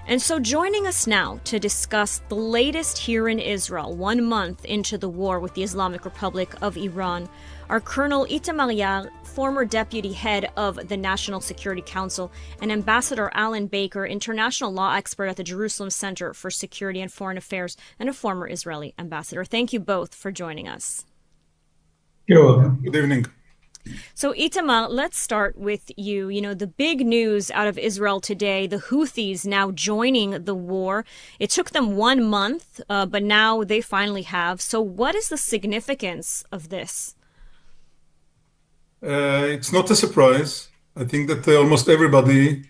And so joining us now to discuss the latest here in Israel, 1 month into the war with the Islamic Republic of Iran, are Colonel Itamar Yar, former deputy head of the National Security Council, and Ambassador Alan Baker, international law expert at the Jerusalem Center for Security and Foreign Affairs, and a former Israeli ambassador. Thank you both for joining us. You're welcome. Good evening. So Itamar, let's start with you. You know, the big news out of Israel today, the Houthis now joining the war. It took them 1 month, but now they finally have. So what is the significance of this? It's not a surprise. I think that almost everybody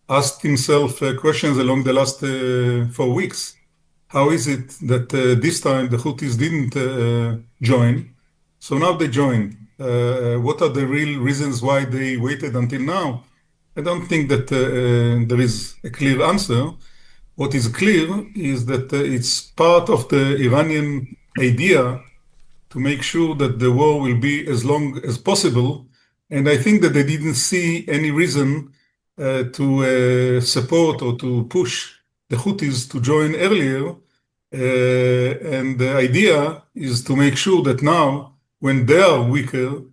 asked himself questions along the last 4 weeks. How is it that this time the Houthis didn't join? So now they joined. What are the real reasons why they waited until now? I don't think that there is a clear answer. What is clear is that it's part of the Iranian idea to make sure that the war will be as long as possible. And I think that they didn't see any reason to support or to push the Houthis to join earlier. And the idea is to make sure that now, when they are weaker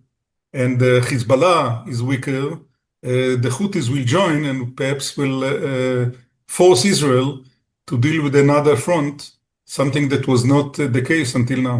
and Hezbollah is weaker, the Houthis will join and perhaps will force Israel to deal with another front, something that was not the case until now.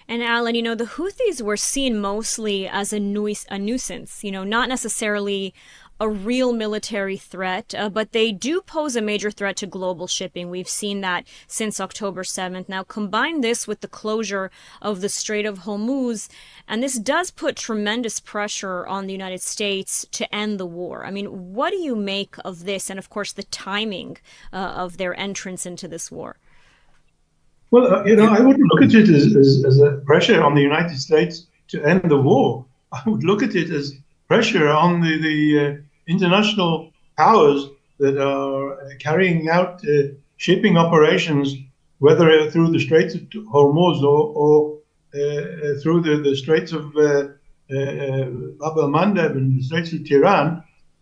And Alan, you know, the Houthis were seen mostly as a nuisance, you know, not necessarily a real military threat, but they do pose a major threat to global shipping. We've seen that since October 7th. Now, combine this with the closure of the Strait of Hormuz, and this does put tremendous pressure on the United States to end the war. I mean, what do you make of this and, of course, the timing of their entrance into this war? Well, you know, I wouldn't look at it as a pressure on the United States to end the war. I would look at it as pressure on the international powers that are carrying out shipping operations, whether through the Straits of Hormuz or through the Straits of Bab el-Mandeb and the Straits of Tiran,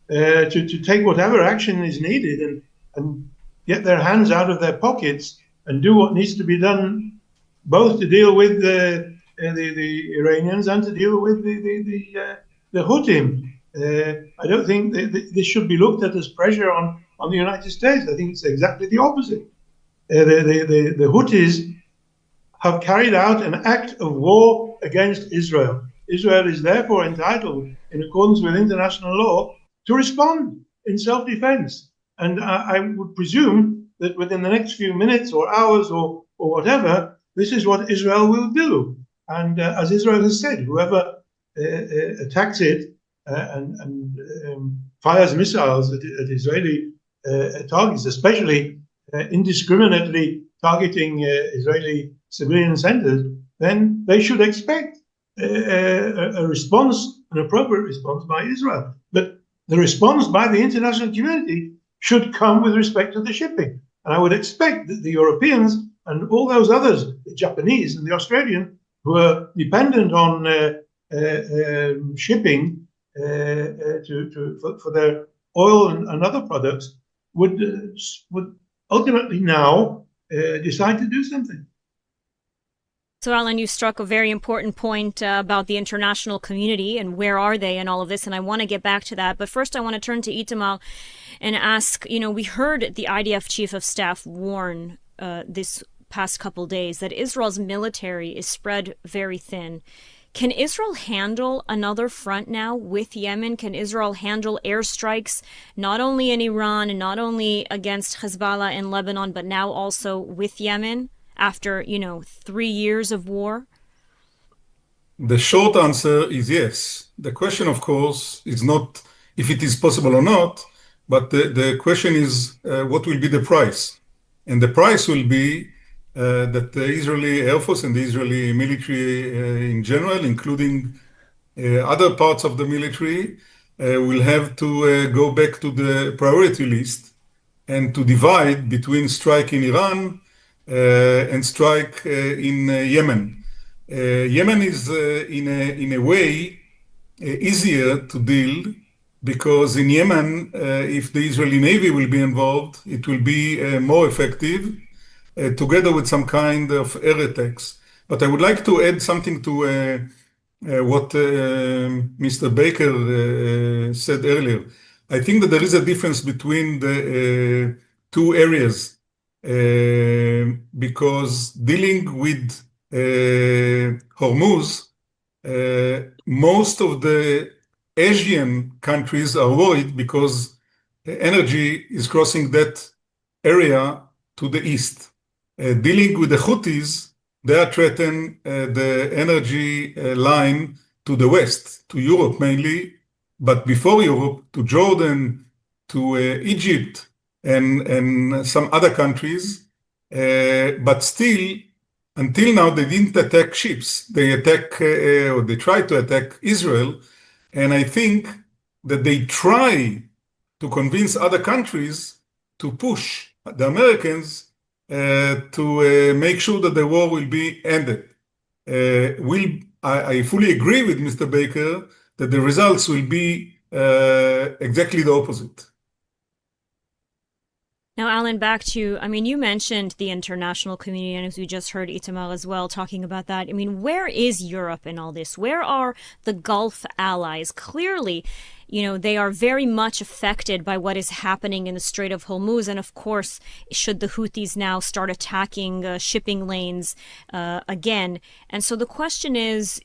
to take whatever action is needed and get their hands out of their pockets and do what needs to be done, both to deal with the Iranians and to deal with the Houthis. I don't think this should be looked at as pressure on the United States. I think it's exactly the opposite. The Houthis have carried out an act of war against Israel. Israel is therefore entitled, in accordance with international law, to respond in self-defense. And I would presume that within the next few minutes or hours or whatever, this is what Israel will do. And as Israel has said, whoever attacks it and fires missiles at Israeli targets, especially indiscriminately targeting Israeli civilian centers, then they should expect a response, an appropriate response by Israel. But the response by the international community should come with respect to the shipping. And I would expect that the Europeans and all those others, the Japanese and the Australian, who are dependent on shipping for their oil and other products, would ultimately now decide to do something. So, Alan, you struck a very important point about the international community and where are they in all of this, and I want to get back to that. But first, I want to turn to Itamar and ask, you know, we heard the IDF Chief of Staff warn this past couple days that Israel's military is spread very thin. Can Israel handle another front now with Yemen? Can Israel handle airstrikes not only in Iran and not only against Hezbollah in Lebanon, but now also with Yemen? After, 3 years of war? The short answer is yes. The question, of course, is not if it is possible or not, but the question is what will be the price? And the price will be that the Israeli Air Force and the Israeli military in general, including other parts of the military, will have to go back to the priority list and to divide between strike in Iran and strike in Yemen. Yemen is in a way easier to deal because in Yemen, if the Israeli Navy will be involved, it will be more effective, together with some kind of air attacks. But I would like to add something to what Mr. Baker said earlier. I think that there is a difference between the two areas, because dealing with Hormuz, most of the Asian countries are worried because energy is crossing that area to the east. Dealing with the Houthis, they are threatening the energy line to the west, to Europe mainly, but before Europe, to Jordan, to Egypt, and some other countries. But still, until now, they didn't attack ships. They attack, or they tried to attack Israel. And I think that they try to convince other countries to push the Americans to make sure that the war will be ended. I fully agree with Mr. Baker that the results will be exactly the opposite. Now, Alan, back to, you mentioned the international community, and as we just heard Itamar as well talking about that. Where is Europe in all this? Where are the Gulf allies? Clearly, they are very much affected by what is happening in the Strait of Hormuz. And of course, should the Houthis now start attacking shipping lanes again? And so the question is,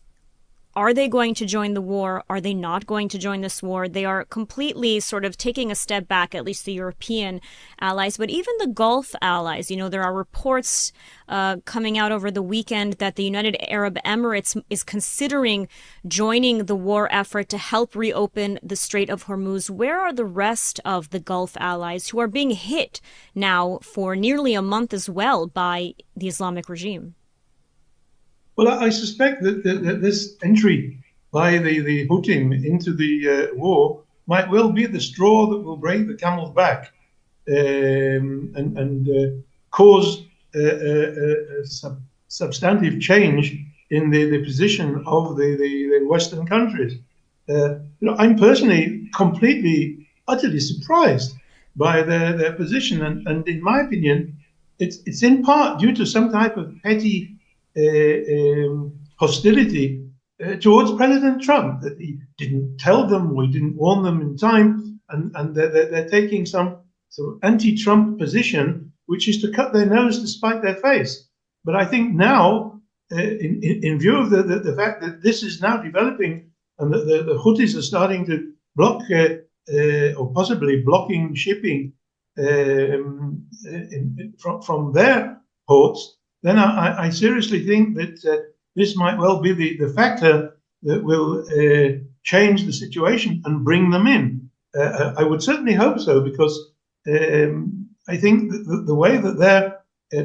are they going to join the war? Are they not going to join this war? They are completely sort of taking a step back, at least the European allies, but even the Gulf allies. There are reports coming out over the weekend that the United Arab Emirates is considering joining the war effort to help reopen the Strait of Hormuz. Where are the rest of the Gulf allies who are being hit now for nearly a month as well by the Islamic regime? Well, I suspect that this entry by the Houthis into the war might well be the straw that will break the camel's back and cause a substantive change in the position of the Western countries. I'm personally completely, utterly surprised by their position, and in my opinion, it's in part due to some type of petty hostility towards President Trump, that he didn't tell them or he didn't warn them in time, and they're taking some sort of anti-Trump position, which is to cut their nose to spite their face. But I think now, in view of the fact that this is now developing and that the Houthis are starting to block or possibly blocking shipping from their ports, then I seriously think that this might well be the factor that will change the situation and bring them in. I would certainly hope so, because I think that the way that they're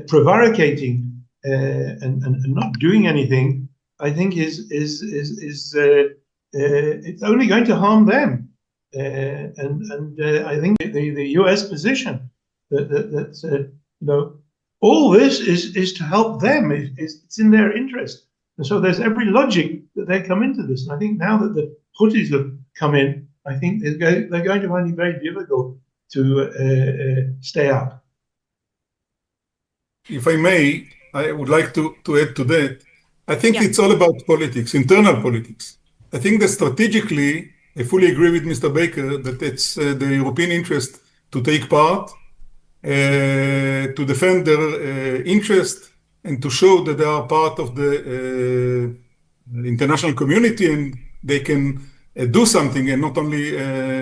prevaricating and not doing anything, I think is it's only going to harm them. And I think the U.S. position that all this is to help them. It's in their interest. And so there's every logic that they come into this. And I think now that the Houthis have come in, I think they're going to find it very difficult to stay out. If I may, I would like to add to that. I think it's all about politics, internal politics. I think that strategically, I fully agree with Mr. Baker that it's the European interest to take part, to defend their interest, and to show that they are part of the international community and they can do something and not only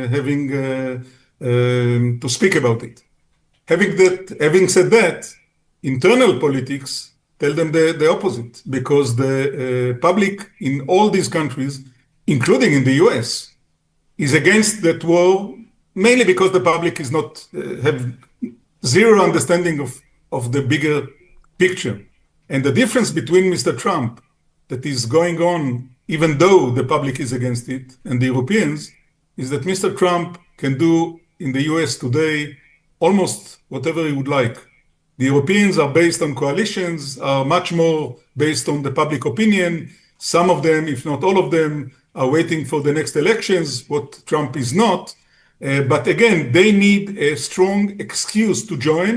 having to speak about it. Having said that, internal politics tell them the opposite, because the public in all these countries, including in the US, is against that war, mainly because the public is not have zero understanding of the bigger picture. And the difference between Mr. Trump, that is going on, even though the public is against it, and the Europeans, is that Mr. Trump can do in the US today almost whatever he would like. The Europeans are based on coalitions, are much more based on the public opinion. Some of them, if not all of them, are waiting for the next elections, what Trump is not. But again, they need a strong excuse to join.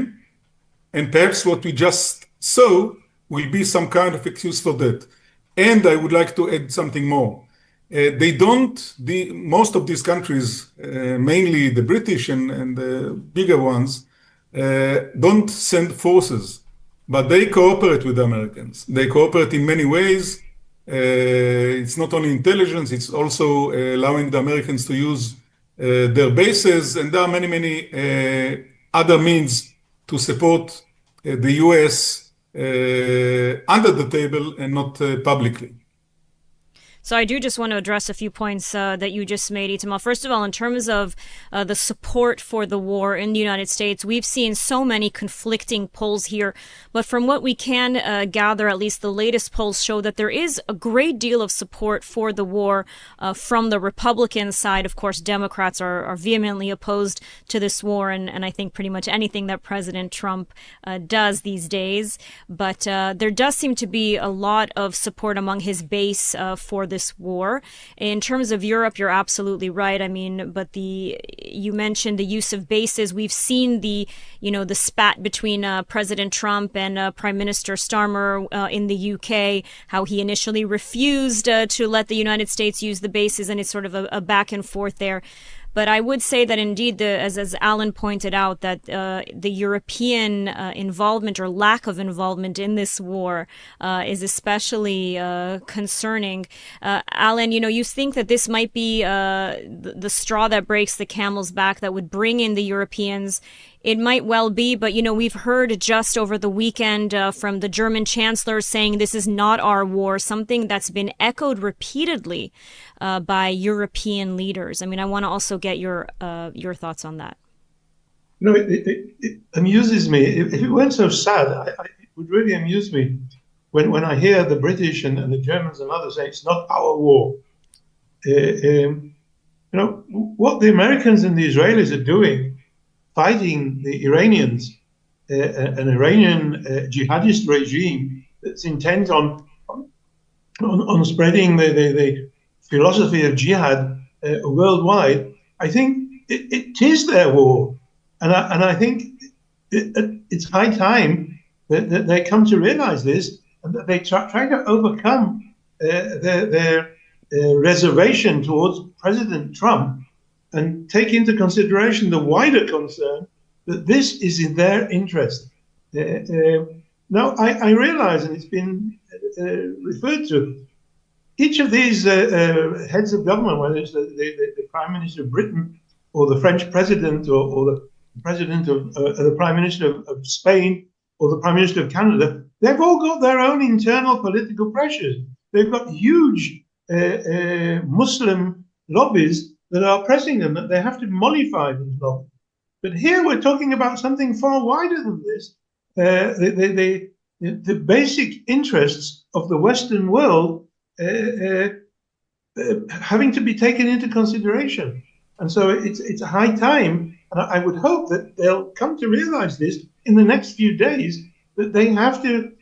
And perhaps what we just saw will be some kind of excuse for that. And I would like to add something more. Most of these countries, mainly the British and the bigger ones, don't send forces, but they cooperate with the Americans. They cooperate in many ways. It's not only intelligence, it's also allowing the Americans to use their bases, and there are many, many other means to support the US under the table and not publicly. So I do just want to address a few points that you just made, Itamar. First of all, in terms of the support for the war in the United States, we've seen so many conflicting polls here. But from what we can gather, at least the latest polls show that there is a great deal of support for the war from the Republican side. Of course, Democrats are vehemently opposed to this war, and I think pretty much anything that President Trump does these days. But there does seem to be a lot of support among his base for this war. In terms of Europe, you're absolutely right. I mean, but you mentioned the use of bases. We've seen the spat between President Trump and Prime Minister Starmer in the UK, how he initially refused to let the United States use the bases, and it's sort of a back and forth there. But I would say that indeed, as Alan pointed out, that the European involvement or lack of involvement in this war is especially concerning. Alan, you think that this might be the straw that breaks the camel's back that would bring in the Europeans. It might well be, but, we've heard just over the weekend from the German chancellor saying this is not our war, something that's been echoed repeatedly by European leaders. I mean, I want to also get your thoughts on that. It amuses me. If it weren't so sad, it would really amuse me when I hear the British and the Germans and others say it's not our war. What the Americans and the Israelis are doing, fighting the Iranians, an Iranian jihadist regime that's intent on spreading the philosophy of jihad worldwide. I think it is their war, and I think it's high time that they come to realize this, and that they try to overcome their reservation towards President Trump, and take into consideration the wider concern that this is in their interest. Now, I realize, and it's been referred to, each of these heads of government, whether it's the Prime Minister of Britain or the French President or the President of the Prime Minister of Spain or the Prime Minister of Canada, they've all got their own internal political pressures. They've got huge Muslim lobbies that are pressing them, that they have to mollify these lobbies. But here we're talking about something far wider than this. The basic interests of the Western world having to be taken into consideration. And so it's a high time, and I would hope that they'll come to realize this in the next few days, that they have to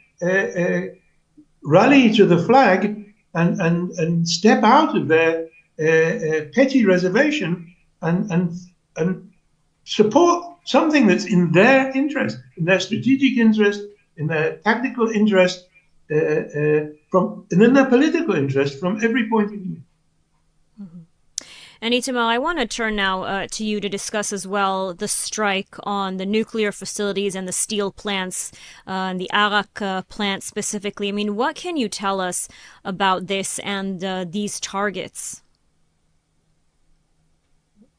rally to the flag and step out of their petty reservation and support something that's in their interest, in their strategic interest, in their tactical interest, and in their political interest from every point of view. Mm-hmm. And Itamar, I want to turn now to you to discuss as well the strike on the nuclear facilities and the steel plants, and the Arak plant specifically. I mean, what can you tell us about this and these targets?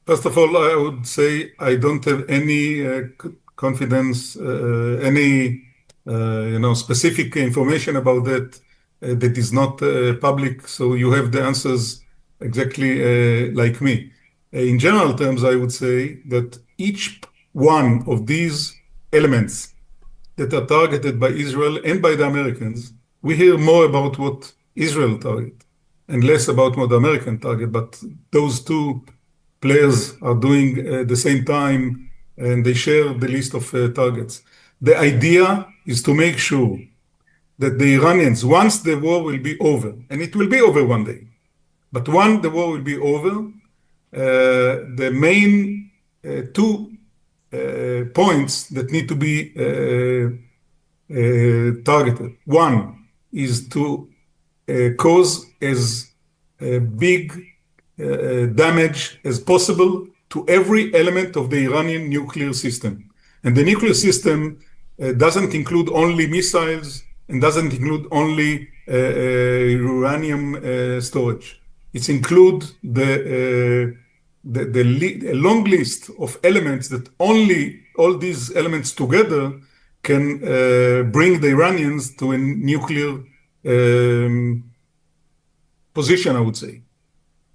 First of all, I would say I don't have any confidence, any specific information about that that is not public. So you have the answers exactly like me. In general terms, I would say that each one of these elements that are targeted by Israel and by the Americans, we hear more about what Israel target and less about what the American target. But those two players are doing at the same time, and they share the list of targets. The idea is to make sure that the Iranians, once the war will be over, and it will be over one day, But when the war will be over, the main two points that need to be targeted. One is to cause as big damage as possible to every element of the Iranian nuclear system. And the nuclear system doesn't include only missiles and doesn't include only uranium storage. It includes a long list of elements that only all these elements together can bring the Iranians to a nuclear position, I would say.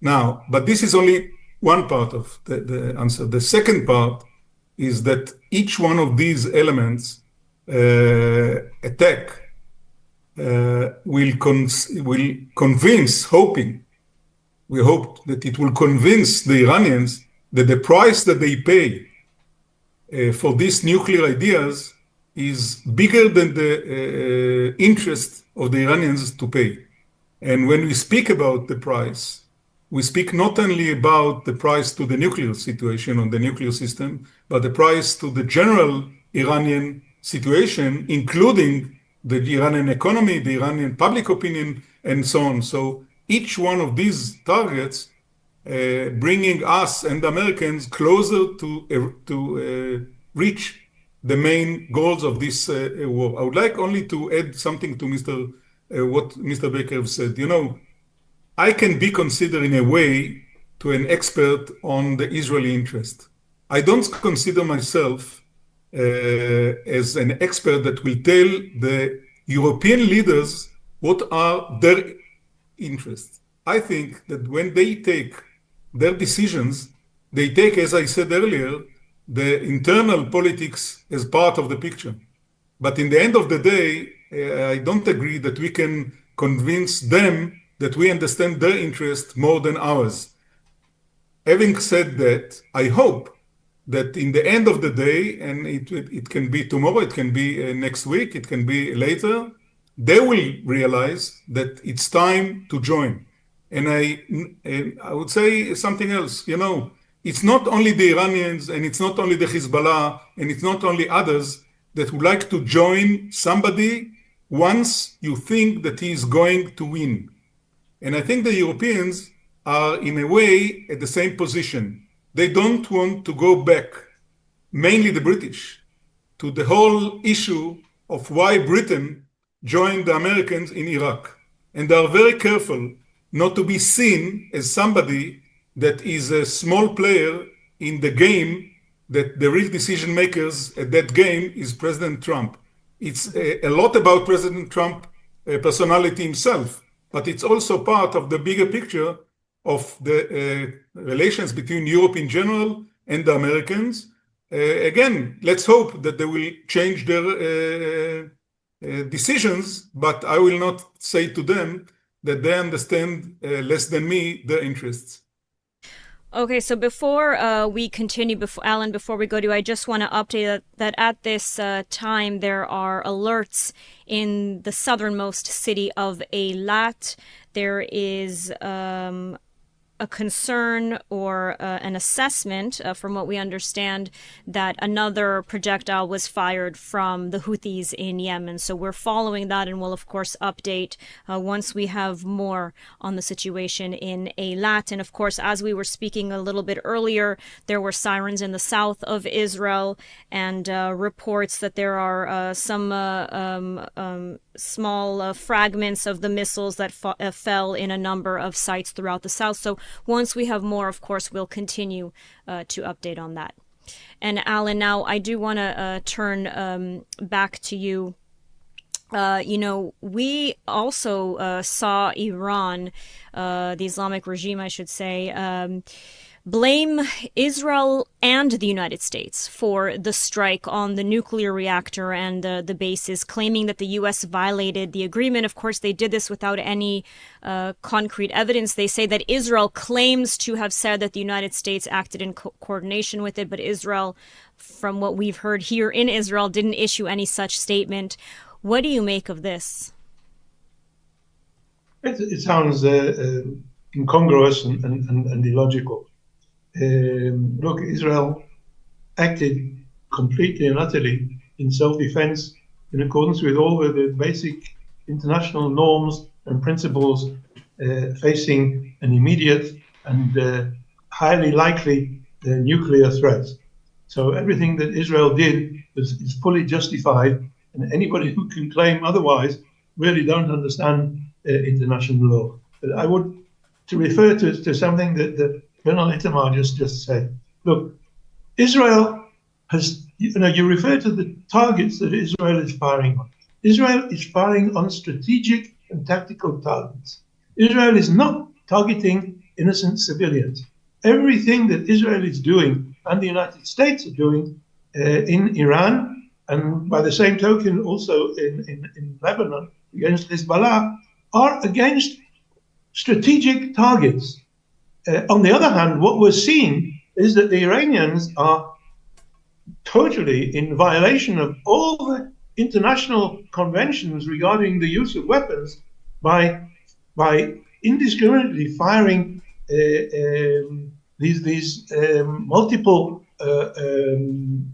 Now, but this is only one part of the answer. The second part is that each one of these elements attack will convince, we hope that it will convince the Iranians that the price that they pay for these nuclear ideas is bigger than the interest of the Iranians to pay. And when we speak about the price, we speak not only about the price to the nuclear situation on the nuclear system, but the price to the general Iranian situation, including the Iranian economy, the Iranian public opinion, and so on. So each one of these targets bringing us and the Americans closer to reach the main goals of this war. I would like only to add something to what Mr. Baker said. You know, I can be considered in a way to an expert on the Israeli interest. I don't consider myself as an expert that will tell the European leaders what are their interests. I think that when they take their decisions, they take, as I said earlier, the internal politics as part of the picture. But in the end of the day, I don't agree that we can convince them that we understand their interest more than ours. Having said that, I hope that in the end of the day, and it can be tomorrow, it can be next week, it can be later, they will realize that it's time to join. And I would say something else, you know, it's not only the Iranians and it's not only the Hezbollah and it's not only others that would like to join somebody once you think that he is going to win. And I think the Europeans are in a way at the same position. They don't want to go back, mainly the British, to the whole issue of why Britain joined the Americans in Iraq. And they are very careful not to be seen as somebody that is a small player in the game, that the real decision makers at that game is President Trump. It's a lot about President Trump personality himself, but it's also part of the bigger picture of the relations between Europe in general and the Americans. Again, let's hope that they will change their decisions, but I will not say to them that they understand less than me their interests. Okay, so before we continue, Alan, before we go to, I just want to update that at this time there are alerts in the southernmost city of Eilat. There is a concern or an assessment, from what we understand, that another projectile was fired from the Houthis in Yemen. So we're following that and we'll, of course, update once we have more on the situation in Eilat. And, of course, as we were speaking a little bit earlier, there were sirens in the south of Israel and reports that there are some small fragments of the missiles that fell in a number of sites throughout the south. So once we have more, of course, we'll continue to update on that. And Alan, now I do want to turn back to you. You know, we also saw Iran, the Islamic regime, I should say, blame Israel and the United States for the strike on the nuclear reactor and the bases, claiming that the U.S. violated the agreement. Of course, they did this without any concrete evidence. They say that Israel claims to have said that the United States acted in coordination with it, but Israel, from what we've heard here in Israel, didn't issue any such statement. What do you make of this? It sounds incongruous and illogical. Look, Israel acted completely and utterly in self-defense in accordance with all the basic international norms and principles facing an immediate and highly likely nuclear threat. So everything that Israel did is fully justified, and anybody who can claim otherwise really don't understand international law. But I would to refer to something that Colonel Itamar just said. Look, Israel has, you refer to the targets that Israel is firing on. Israel is firing on strategic and tactical targets. Israel is not targeting innocent civilians. Everything that Israel is doing and the United States are doing in Iran, and by the same token also in Lebanon against Hezbollah, are against strategic targets. On the other hand, what we're seeing is that the Iranians are totally in violation of all the international conventions regarding the use of weapons by indiscriminately firing these multiple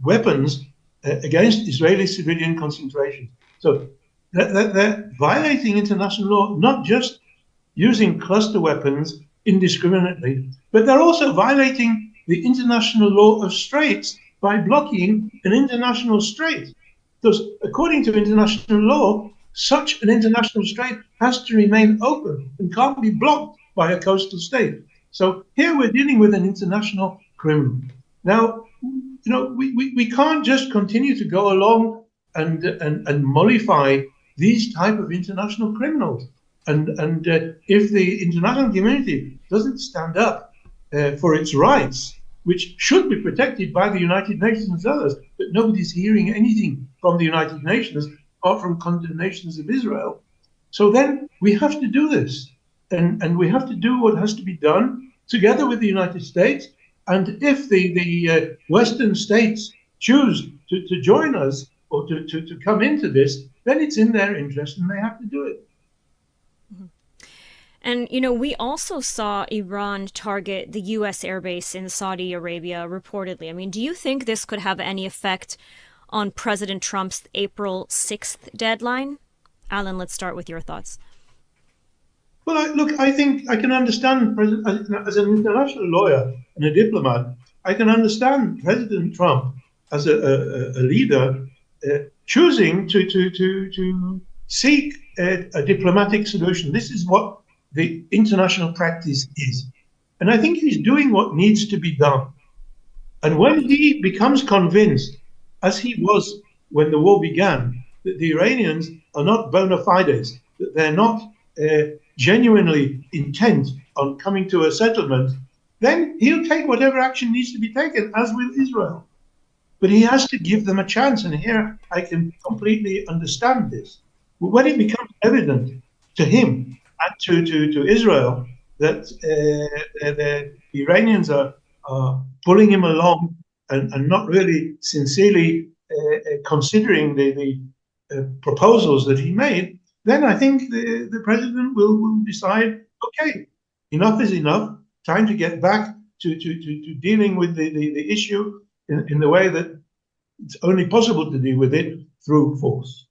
weapons against Israeli civilian concentrations. So they're violating international law, not just using cluster weapons indiscriminately, but they're also violating the international law of straits by blocking an international strait. Because according to international law, such an international strait has to remain open and can't be blocked by a coastal state. So here we're dealing with an international criminal. Now, we can't just continue to go along and mollify these type of international criminals. And if the international community doesn't stand up for its rights, which should be protected by the United Nations and others, but nobody's hearing anything from the United Nations apart from condemnations of Israel. So then we have to do this, and we have to do what has to be done together with the United States. And if the Western states choose to join us or to come into this, then it's in their interest and they have to do it. And, we also saw Iran target the U.S. airbase in Saudi Arabia reportedly. I mean, do you think this could have any effect on President Trump's April 6th deadline? Alan, let's start with your thoughts. Well, look, I think I can understand, as an international lawyer and a diplomat, I can understand President Trump as a leader choosing to seek a diplomatic solution. This is what the international practice is. And I think he's doing what needs to be done. And when he becomes convinced, as he was when the war began, that the Iranians are not bona fides, that they're not genuinely intent on coming to a settlement, then he'll take whatever action needs to be taken, as will Israel. But he has to give them a chance. And here I can completely understand this. But when it becomes evident to him and to Israel that the Iranians are pulling him along and not really sincerely considering the proposals that he made, then I think the president will decide, okay, enough is enough, time to get back to dealing with the issue in the way that it's only possible to deal with it, through force.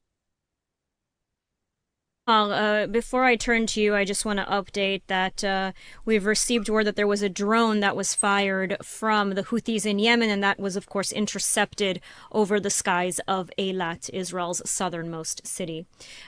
Well, before I turn to you, I just want to update that we've received word that there was a drone that was fired from the Houthis in Yemen, and that was, of course, intercepted over the skies of Eilat, Israel's southernmost city.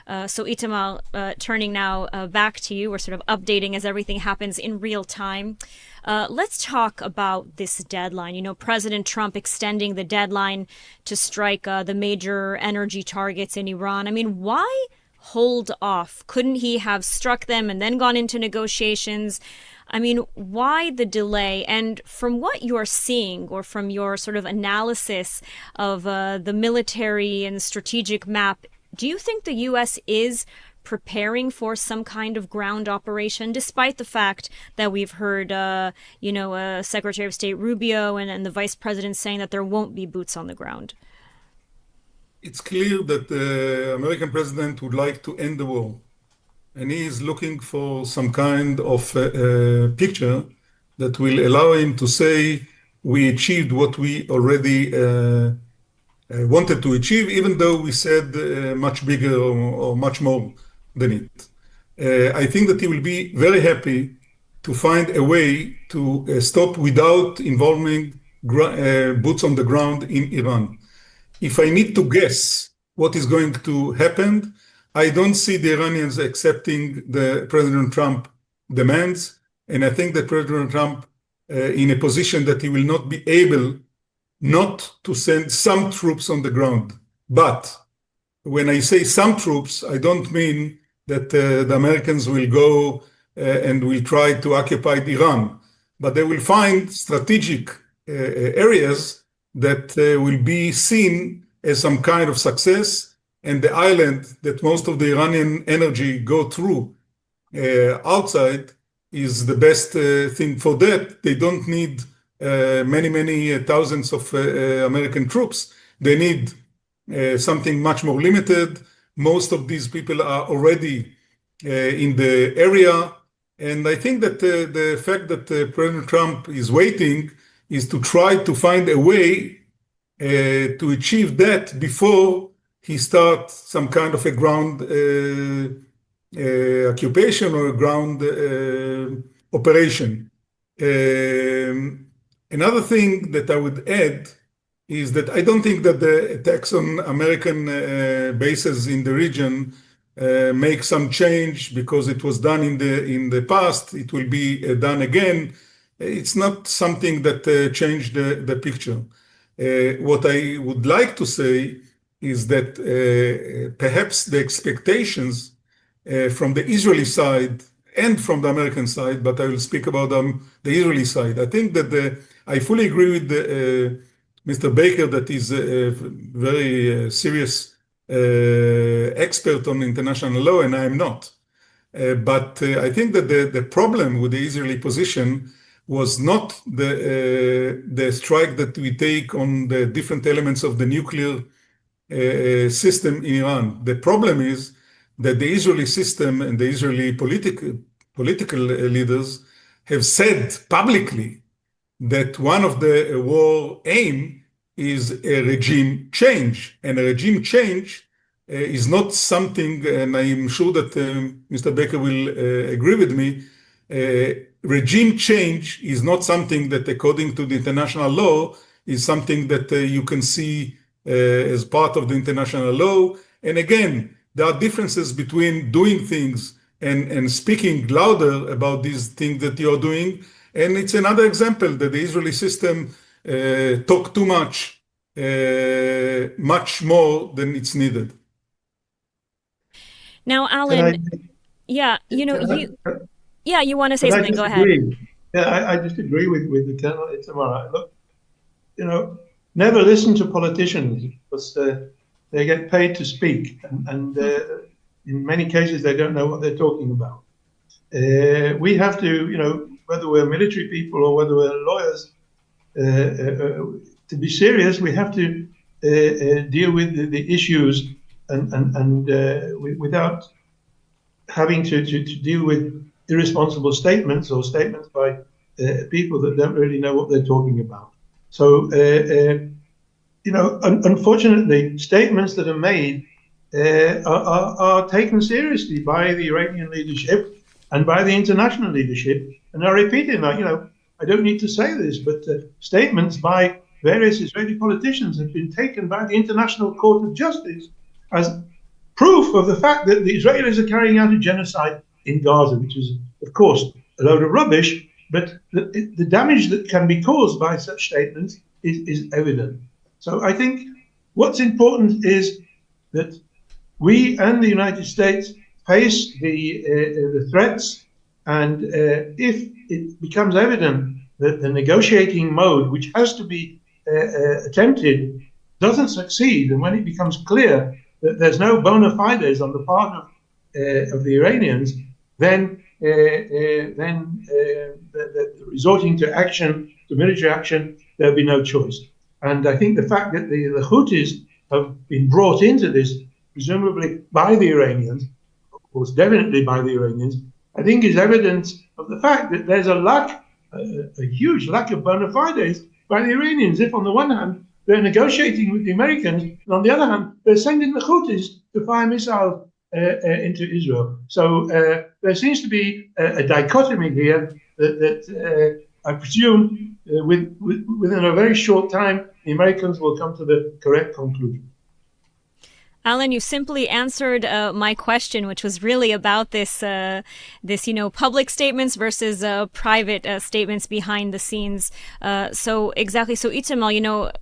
So, Itamar, turning now back to you, we're sort of updating as everything happens in real time. Let's talk about this deadline. President Trump extending the deadline to strike the major energy targets in Iran. I mean, why hold off? Couldn't he have struck them and then gone into negotiations? I mean, why the delay? And from what you're seeing, or from your sort of analysis of the military and strategic map, do you think the U.S. is preparing for some kind of ground operation, despite the fact that we've heard, Secretary of State Rubio and the Vice President saying that there won't be boots on the ground? It's clear that the American president would like to end the war. and he is looking for some kind of picture that will allow him to say, we achieved what we already wanted to achieve, even though we said much bigger or much more than it. I think that he will be very happy to find a way to stop without involving boots on the ground in Iran. If I need to guess what is going to happen, I don't see the Iranians accepting the President Trump demands, and I think that President Trump in a position that he will not be able not to send some troops on the ground. But when I say some troops, I don't mean that the Americans will go and will try to occupy Iran, but they will find strategic areas that will be seen as some kind of success, and the island that most of the Iranian energy go through outside is the best thing for that. They don't need many thousands of American troops. They need something much more limited. Most of these people are already in the area. And I think that the fact that President Trump is waiting is to try to find a way to achieve that before he starts some kind of a ground occupation or a ground operation. Another thing that I would add is that I don't think that the attacks on American bases in the region make some change because it was done in the past. It will be done again. It's not something that changed the picture. What I would like to say is that perhaps the expectations from the Israeli side and from the American side, but I will speak about the Israeli side. I think that I fully agree with Mr. Baker that he's a very serious expert on international law, and I am not. But I think that the problem with the Israeli position was not the strike that we take on the different elements of the nuclear system in Iran. The problem is that the Israeli system and the Israeli political leaders have said publicly that one of the war aim is a regime change. And a regime change is not something, and I'm sure that Mr. Baker will agree with me, regime change is not something that, according to the international law, is something that you can see as part of the international law. And again, there are differences between doing things and speaking louder about these things that you're doing. And it's another example that the Israeli system talk too much more than it's needed. Now, Alan, you want to say something? Go ahead. Yeah, I just agree with the Colonel Itamar. Look, never listen to politicians because they get paid to speak, and in many cases they don't know what they're talking about. We have to, whether we're military people or whether we're lawyers, to be serious, we have to deal with the issues and without having to deal with irresponsible statements or statements by people that don't really know what they're talking about. So, unfortunately, statements that are made are taken seriously by the Iranian leadership and by the international leadership. And I repeat it, I don't need to say this, but statements by various Israeli politicians have been taken by the International Court of Justice as proof of the fact that the Israelis are carrying out a genocide in Gaza, which is, of course, a load of rubbish, but the damage that can be caused by such statements is evident. So I think what's important is that we and the United States face the threats, and if it becomes evident that the negotiating mode, which has to be attempted, doesn't succeed, and when it becomes clear that there's no bona fides on the part of the Iranians, then resorting to action, to military action, there'll be no choice. And I think the fact that the Houthis have been brought into this, presumably by the Iranians, course, definitely by the Iranians, I think is evidence of the fact that there's a huge lack of bona fides by the Iranians. If on the one hand, they're negotiating with the Americans, and on the other hand, they're sending the Houthis to fire missiles into Israel. So there seems to be a dichotomy here that I presume within a very short time, the Americans will come to the correct conclusion. Alan, you simply answered my question, which was really about this, public statements versus private statements behind the scenes. So Itamar,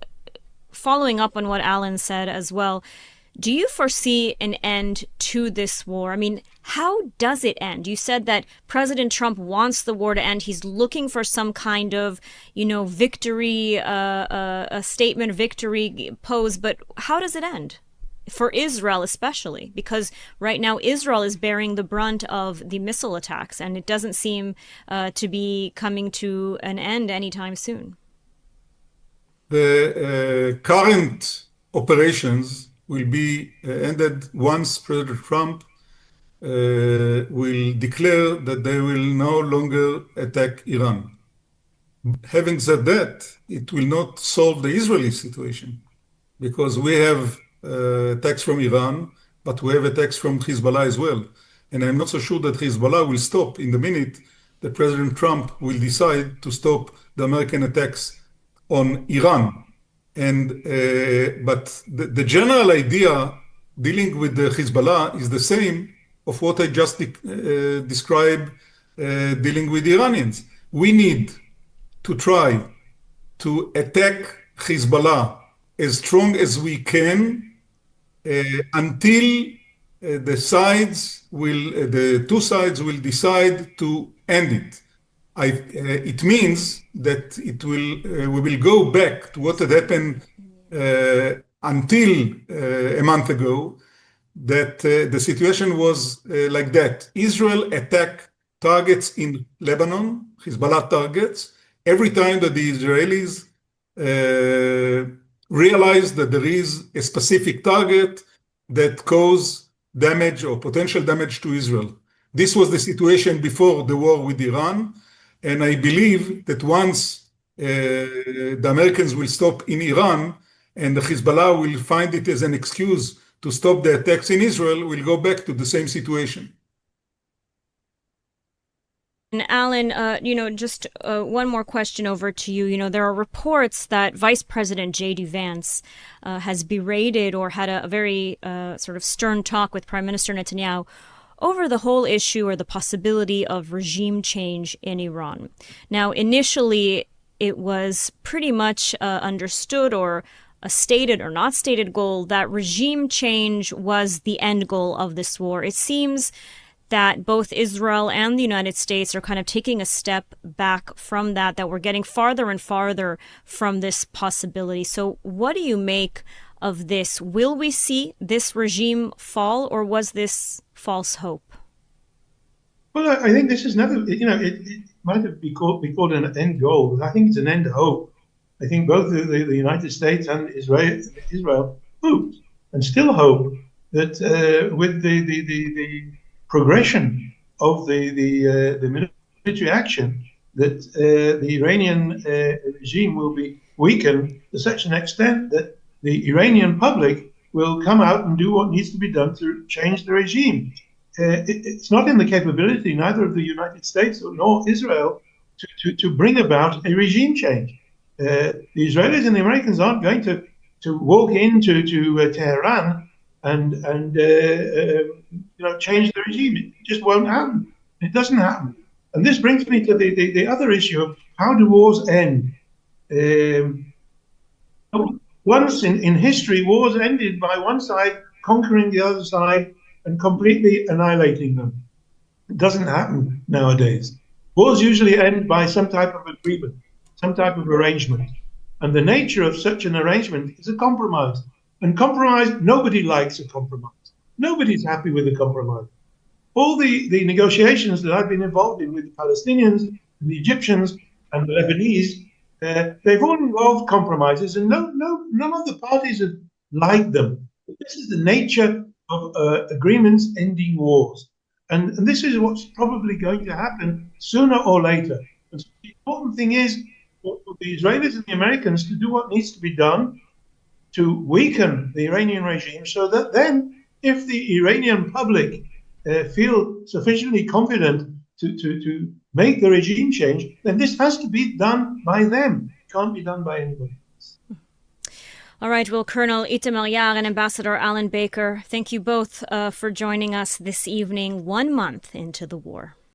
following up on what Alan said as well, do you foresee an end to this war? I mean, how does it end? You said that President Trump wants the war to end. He's looking for some kind of, victory, a statement, victory pose. But how does it end? For Israel especially, because right now Israel is bearing the brunt of the missile attacks, and it doesn't seem to be coming to an end anytime soon. The current operations will be ended once President Trump will declare that they will no longer attack Iran. Having said that, it will not solve the Israeli situation, because we have attacks from Iran, but we have attacks from Hezbollah as well. And I'm not so sure that Hezbollah will stop in the minute that President Trump will decide to stop the American attacks on Iran. But the general idea dealing with the Hezbollah is the same of what I just described dealing with the Iranians. We need to try to attack Hezbollah as strong as we can until the two sides will decide to end it. It means that we will go back to what had happened until a month ago, that the situation was like that. Israel attacked targets in Lebanon, Hezbollah targets, every time that the Israelis realize that there is a specific target that cause damage or potential damage to Israel. This was the situation before the war with Iran. And I believe that once the Americans will stop in Iran and the Hezbollah will find it as an excuse to stop the attacks in Israel, we'll go back to the same situation. And Alan, just one more question over to you. There are reports that Vice President J.D. Vance has berated or had a very sort of stern talk with Prime Minister Netanyahu over the whole issue or the possibility of regime change in Iran. Now, initially, it was pretty much understood or a stated or not stated goal that regime change was the end goal of this war. It seems that both Israel and the United States are kind of taking a step back from that we're getting farther and farther from this possibility. So what do you make of this? Will we see this regime fall, or was this false hope? Well, I think this is never, it might have be called an end goal, but I think it's an end hope. I think both the United States and Israel hoped and still hope that with the progression of the military action, that the Iranian regime will be weakened to such an extent that the Iranian public will come out and do what needs to be done to change the regime. It's not in the capability neither of the United States nor Israel to bring about a regime change. The Israelis and the Americans aren't going to walk into Tehran and change the regime. It just won't happen. It doesn't happen. And this brings me to the other issue of how do wars end? Once in history, wars ended by one side conquering the other side and completely annihilating them. It doesn't happen nowadays. Wars usually end by some type of agreement, some type of arrangement. And the nature of such an arrangement is a compromise. And compromise, nobody likes a compromise. Nobody's happy with a compromise. All the negotiations that I've been involved in with the Palestinians, the Egyptians, and the Lebanese, they've all involved compromises, and none of the parties have liked them. This is the nature of agreements ending wars. And this is what's probably going to happen sooner or later. And so the important thing is for the Israelis and the Americans to do what needs to be done to weaken the Iranian regime, so that then, if the Iranian public feel sufficiently confident to make the regime change, then this has to be done by them. It can't be done by anybody else. All right, well, Colonel Itamar Yar and Ambassador Alan Baker, thank you both for joining us this evening, 1 month into the war.